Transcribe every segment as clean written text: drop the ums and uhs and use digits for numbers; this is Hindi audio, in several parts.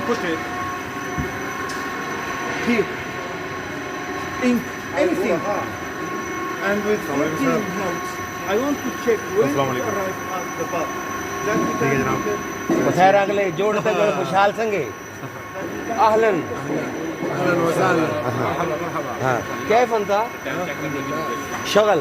put it here, ink, anything, and with 15 notes. I want to check when you arrive at the pub. That we can खैर अगले जोड़ तक खुशहाल संगे अहलन हाँ कैफ अंत शगल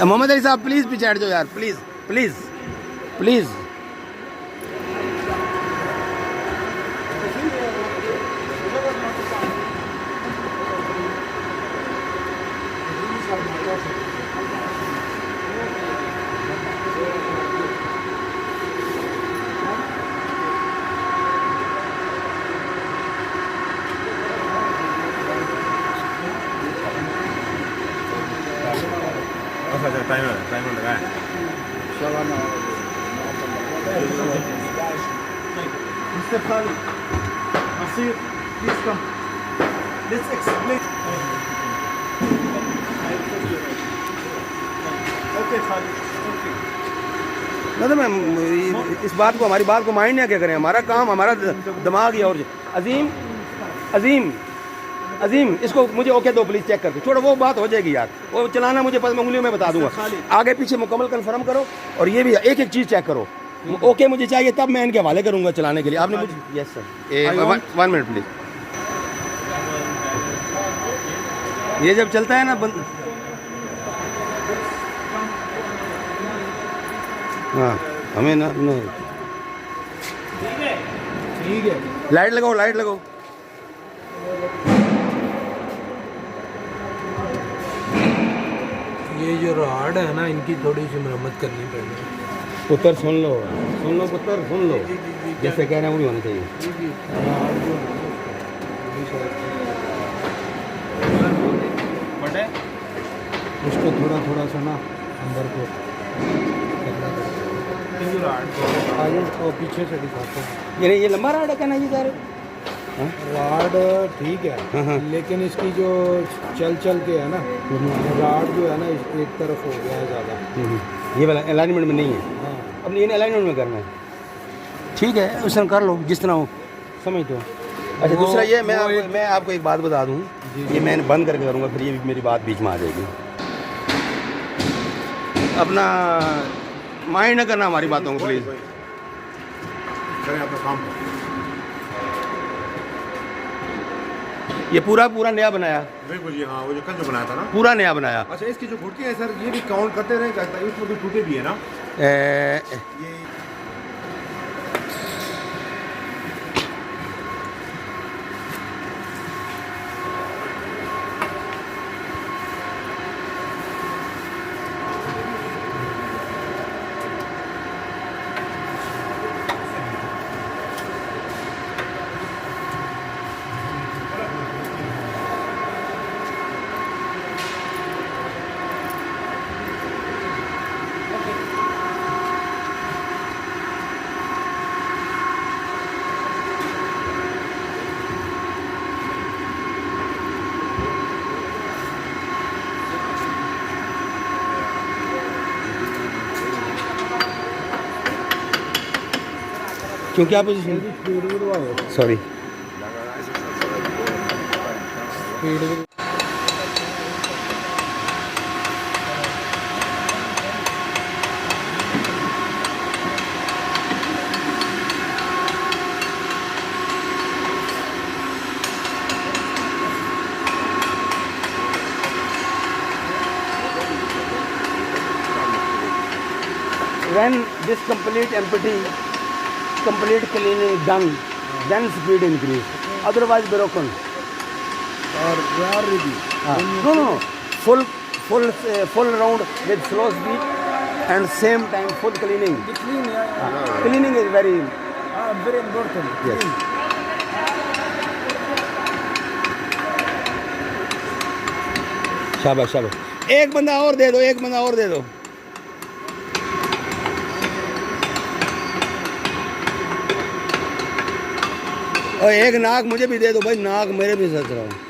मोहम्मद अली साहब प्लीज पीछे हट जाओ यार प्लीज प्लीज प्लीज टाइमर लगा है Mr. Khalid, Nasir, please come. Let's explain. Okay, Khalid. Okay. मतलब इस बात को हमारी बात को माइंड नहीं क्या करें हमारा काम हमारा दिमाग ही और अजीम अजीम अजीम इसको मुझे ओके दो प्लीज चेक करके छोड़ो वो बात हो जाएगी यार वो चलाना मुझे उंगलियों में बता दूंगा आगे पीछे मुकम्मल कंफर्म करो और ये भी एक एक चीज़ चेक करो ओके मुझे चाहिए तब मैं इनके हवाले करूंगा चलाने के लिए आपने मुझे यस सर 1 मिनट प्लीज ये जब चलता है ना हाँ हमें ना ठीक है लाइट लगाओ ये जो रॉड है ना इनकी थोड़ी सी मरम्मत करनी पड़ेगी पुत्र सुन लो पुत्र सुन लो जैसे कह रहे हैं वो भी होना चाहिए उसको थोड़ा सा ना अंदर को आगे और पीछे से दिखाते हैं ये लंबा राड है क्या ना ये सारे राड ठीक है लेकिन इसकी जो चल के है ना राड जो है ना एक तरफ हो गया है ज़्यादा ये वाला अलाइनमेंट में नहीं है हाँ अब ये अलाइनमेंट में करना है ठीक है उसमें कर लो जिस तरह हो समझ दो अच्छा दूसरा ये मैं आपको एक बात बता दूं ये मैं बंद करके करूँगा फिर ये मेरी बात बीच में आ जाएगी अपना माइंड न करना हमारी बातों को प्लीज़ करें अपना काम ये पूरा नया बनाया बिल्कुल जी हाँ वो जो कल जो बनाया था ना पूरा नया बनाया अच्छा इसकी जो घुटके हैं सर ये भी काउंट करते रहे क्या इसमें भी टूटे भी है ना ये क्योंकि आप sorry when this complete empty complete cleaning done then speed increase otherwise broken और यार भी no full round with slow speed and same time full cleaning cleaning is very important yes शाबाश एक बंदा और दे दो और एक नाक मुझे भी दे दो भाई, नाक मेरे भी सच रहा हूँ।